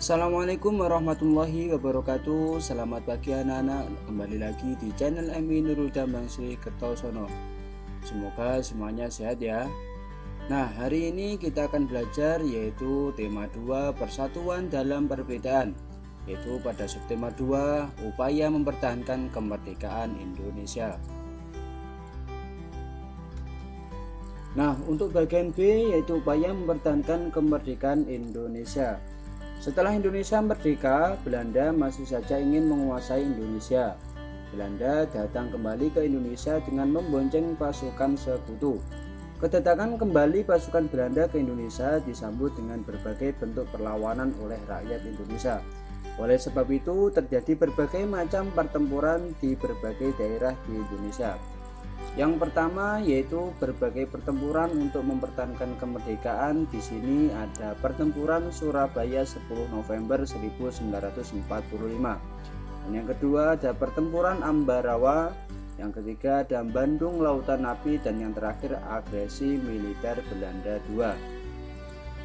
Assalamualaikum warahmatullahi wabarakatuh. Selamat pagi anak-anak. Kembali lagi di channel MI Nurul Damangsi Kertosono. Semoga semuanya sehat ya. Nah, hari ini kita akan belajar yaitu tema 2 persatuan dalam perbedaan, yaitu pada subtema 2 upaya mempertahankan kemerdekaan Indonesia. Nah, untuk bagian B yaitu upaya mempertahankan kemerdekaan Indonesia. Setelah Indonesia merdeka, Belanda masih saja ingin menguasai Indonesia. Belanda datang kembali ke Indonesia dengan membonceng pasukan sekutu. Kedatangan kembali pasukan Belanda ke Indonesia disambut dengan berbagai bentuk perlawanan oleh rakyat Indonesia. Oleh sebab itu, terjadi berbagai macam pertempuran di berbagai daerah di Indonesia. Yang pertama yaitu berbagai pertempuran untuk mempertahankan kemerdekaan. Di sini ada pertempuran Surabaya 10 November 1945. Dan yang kedua ada pertempuran Ambarawa. Yang ketiga ada Bandung Lautan Api, dan yang terakhir agresi militer Belanda II.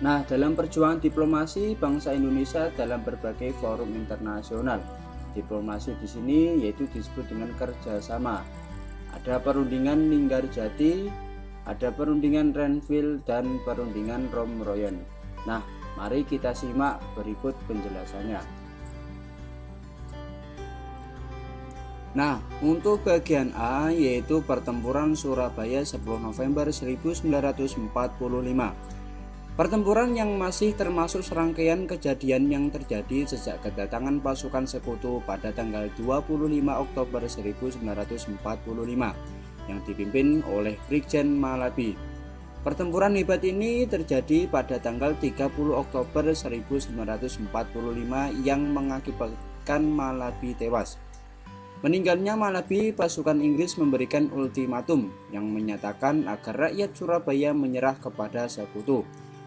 Nah, dalam perjuangan diplomasi bangsa Indonesia dalam berbagai forum internasional, diplomasi di sini yaitu disebut dengan kerjasama. Ada perundingan Linggarjati, ada perundingan Renville, dan perundingan Romroyen. Nah, mari kita simak berikut penjelasannya. Nah, untuk bagian A yaitu pertempuran Surabaya 10 November 1945. Pertempuran yang masih termasuk serangkaian kejadian yang terjadi sejak kedatangan pasukan sekutu pada tanggal 25 Oktober 1945 yang dipimpin oleh Brigjen Malabi. Pertempuran hebat ini terjadi pada tanggal 30 Oktober 1945 yang mengakibatkan Malabi tewas. Meninggalnya Malabi, pasukan Inggris memberikan ultimatum yang menyatakan agar rakyat Surabaya menyerah kepada sekutu.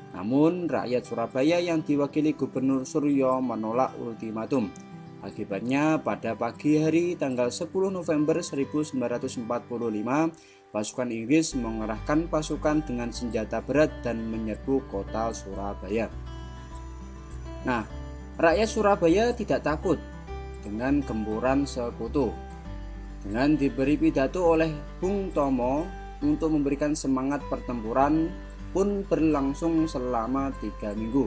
Namun, rakyat Surabaya yang diwakili Gubernur Suryo menolak ultimatum. Akibatnya, pada pagi hari tanggal 10 November 1945, pasukan Inggris mengerahkan pasukan dengan senjata berat dan menyerbu kota Surabaya. Nah, rakyat Surabaya tidak takut dengan gempuran sekutu. Dengan diberi pidato oleh Bung Tomo untuk memberikan semangat, pertempuran pun berlangsung selama 3 minggu.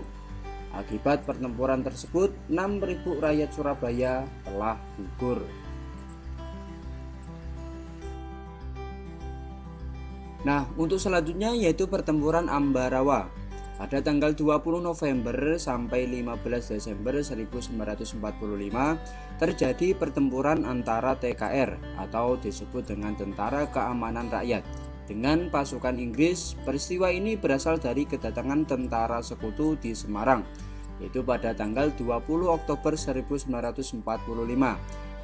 Akibat pertempuran tersebut, 6.000 rakyat Surabaya telah gugur. Nah, untuk selanjutnya yaitu pertempuran Ambarawa. Pada tanggal 20 November sampai 15 Desember 1945 terjadi pertempuran antara TKR atau disebut dengan Tentara Keamanan Rakyat dengan pasukan Inggris. Peristiwa ini berasal dari kedatangan tentara sekutu di Semarang, yaitu pada tanggal 20 Oktober 1945.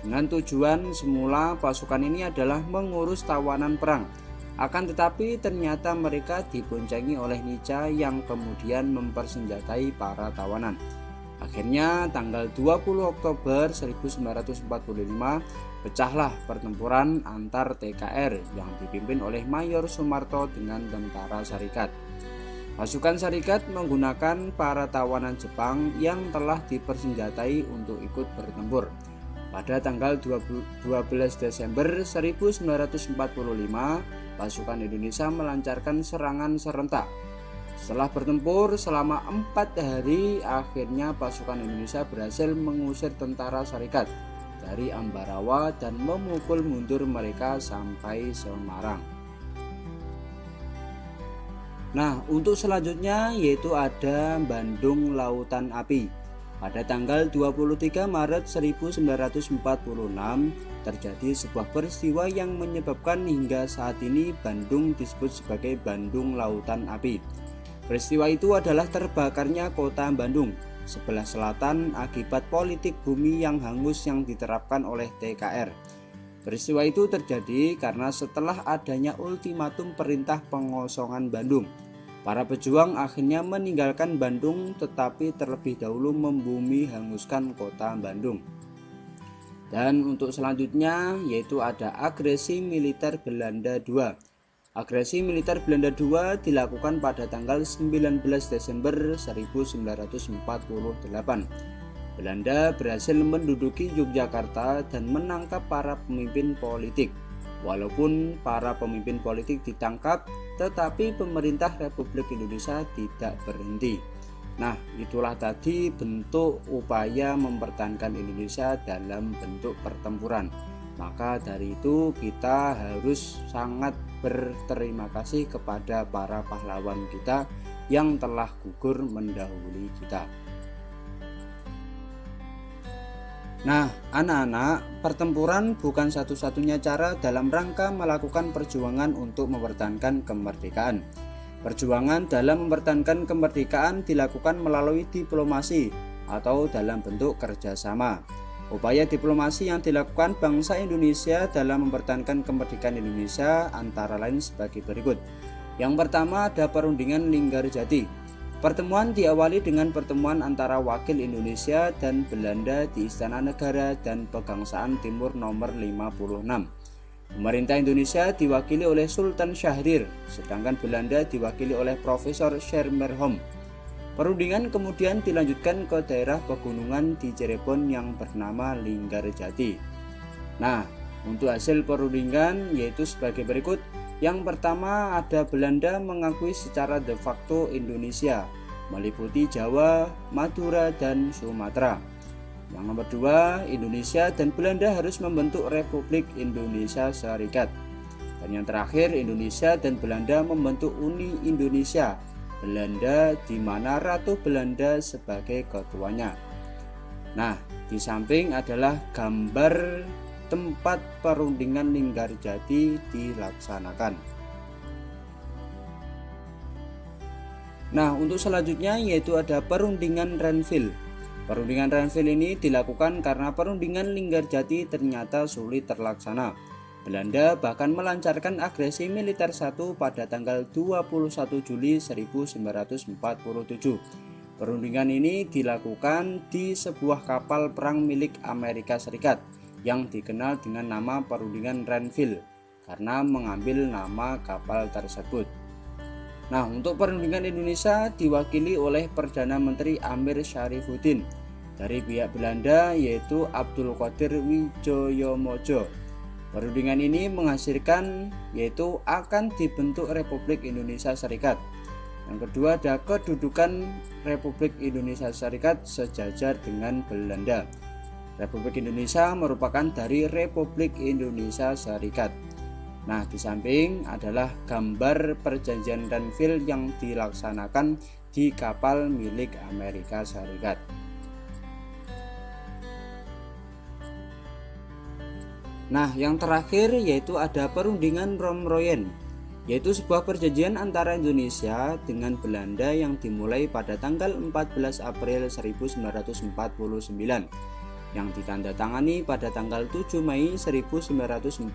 Dengan tujuan semula pasukan ini adalah mengurus tawanan perang. Akan tetapi ternyata mereka diboncengi oleh Nica yang kemudian mempersenjatai para tawanan. Akhirnya tanggal 20 Oktober 1945 pecahlah pertempuran antar TKR yang dipimpin oleh Mayor Sumarto dengan tentara Serikat. Pasukan Serikat menggunakan para tawanan Jepang yang telah dipersenjatai untuk ikut bertempur. Pada tanggal 12 Desember 1945, pasukan Indonesia melancarkan serangan serentak. Setelah bertempur selama 4 hari, akhirnya pasukan Indonesia berhasil mengusir tentara Serikat dari Ambarawa dan memukul mundur mereka sampai Semarang. Nah, untuk selanjutnya yaitu ada Bandung Lautan Api. Pada tanggal 23 Maret 1946 terjadi sebuah peristiwa yang menyebabkan hingga saat ini Bandung disebut sebagai Bandung Lautan Api. Peristiwa itu adalah terbakarnya kota Bandung sebelah selatan akibat politik bumi yang hangus yang diterapkan oleh TKR. Peristiwa itu terjadi karena setelah adanya ultimatum perintah pengosongan Bandung, para pejuang akhirnya meninggalkan Bandung, tetapi terlebih dahulu membumi hanguskan kota Bandung. Dan untuk selanjutnya yaitu ada agresi militer Belanda II. Agresi militer Belanda II dilakukan pada tanggal 19 Desember 1948. Belanda berhasil menduduki Yogyakarta dan menangkap para pemimpin politik. Walaupun para pemimpin politik ditangkap, tetapi pemerintah Republik Indonesia tidak berhenti. Nah, itulah tadi bentuk upaya mempertahankan Indonesia dalam bentuk pertempuran. Maka dari itu kita harus sangat berterima kasih kepada para pahlawan kita yang telah gugur mendahului kita. Nah, anak-anak, pertempuran bukan satu-satunya cara dalam rangka melakukan perjuangan untuk mempertahankan kemerdekaan. Perjuangan dalam mempertahankan kemerdekaan dilakukan melalui diplomasi atau dalam bentuk kerjasama. Upaya diplomasi yang dilakukan bangsa Indonesia dalam mempertahankan kemerdekaan Indonesia antara lain sebagai berikut. Yang pertama ada perundingan Linggarjati. Pertemuan diawali dengan pertemuan antara wakil Indonesia dan Belanda di Istana Negara dan Pegangsaan Timur nomor 56. Pemerintah Indonesia diwakili oleh Sultan Syahrir, sedangkan Belanda diwakili oleh Profesor Schermerhorn. Perundingan kemudian dilanjutkan ke daerah pegunungan di Cirebon yang bernama Linggarjati. Nah, untuk hasil perundingan yaitu sebagai berikut. Yang pertama ada Belanda mengakui secara de facto Indonesia, meliputi Jawa, Madura, dan Sumatera. Yang nomor dua, Indonesia dan Belanda harus membentuk Republik Indonesia Serikat. Dan yang terakhir, Indonesia dan Belanda membentuk Uni Indonesia Belanda di mana Ratu Belanda sebagai ketuanya. Nah, di samping adalah gambar tempat perundingan Linggarjati dilaksanakan. Nah, untuk selanjutnya yaitu ada perundingan Renville. Perundingan Renville ini dilakukan karena perundingan Linggarjati ternyata sulit terlaksana. Belanda bahkan melancarkan agresi militer 1 pada tanggal 21 Juli 1947. Perundingan ini dilakukan di sebuah kapal perang milik Amerika Serikat yang dikenal dengan nama perundingan Renville karena mengambil nama kapal tersebut. Nah, untuk perundingan Indonesia diwakili oleh Perdana Menteri Amir Syarifuddin. Dari pihak Belanda yaitu Abdul Qadir Widjojomojo. Perundingan ini menghasilkan yaitu akan dibentuk Republik Indonesia Serikat. Yang kedua ada kedudukan Republik Indonesia Serikat sejajar dengan Belanda. Republik Indonesia merupakan dari Republik Indonesia Serikat. Nah, di samping adalah gambar perjanjian Renville yang dilaksanakan di kapal milik Amerika Serikat. Nah, yang terakhir yaitu ada perundingan Romroyen, yaitu sebuah perjanjian antara Indonesia dengan Belanda yang dimulai pada tanggal 14 April 1949. Yang ditandatangani pada tanggal 7 Mei 1949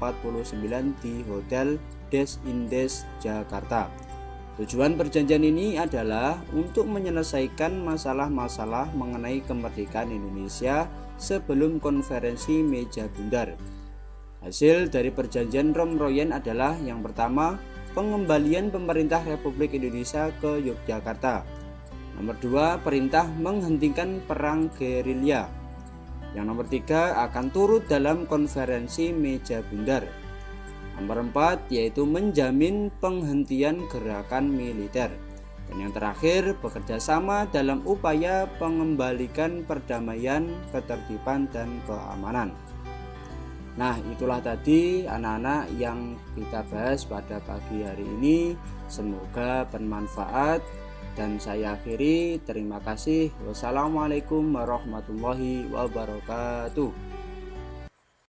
di Hotel Des Indes, Jakarta. Tujuan perjanjian ini adalah untuk menyelesaikan masalah-masalah mengenai kemerdekaan Indonesia sebelum konferensi meja bundar. Hasil dari perjanjian Romroyen adalah yang pertama, pengembalian pemerintah Republik Indonesia ke Yogyakarta. Nomor 2, perintah menghentikan perang gerilya. Yang nomor 3 akan turut dalam konferensi meja bundar. Nomor 4 yaitu menjamin penghentian gerakan militer. Dan yang terakhir bekerja sama dalam upaya pengembalikan perdamaian, ketertiban, dan keamanan. Nah, itulah tadi anak-anak yang kita bahas pada pagi hari ini. Semoga bermanfaat. Dan saya akhiri, terima kasih. Wassalamualaikum warahmatullahi wabarakatuh.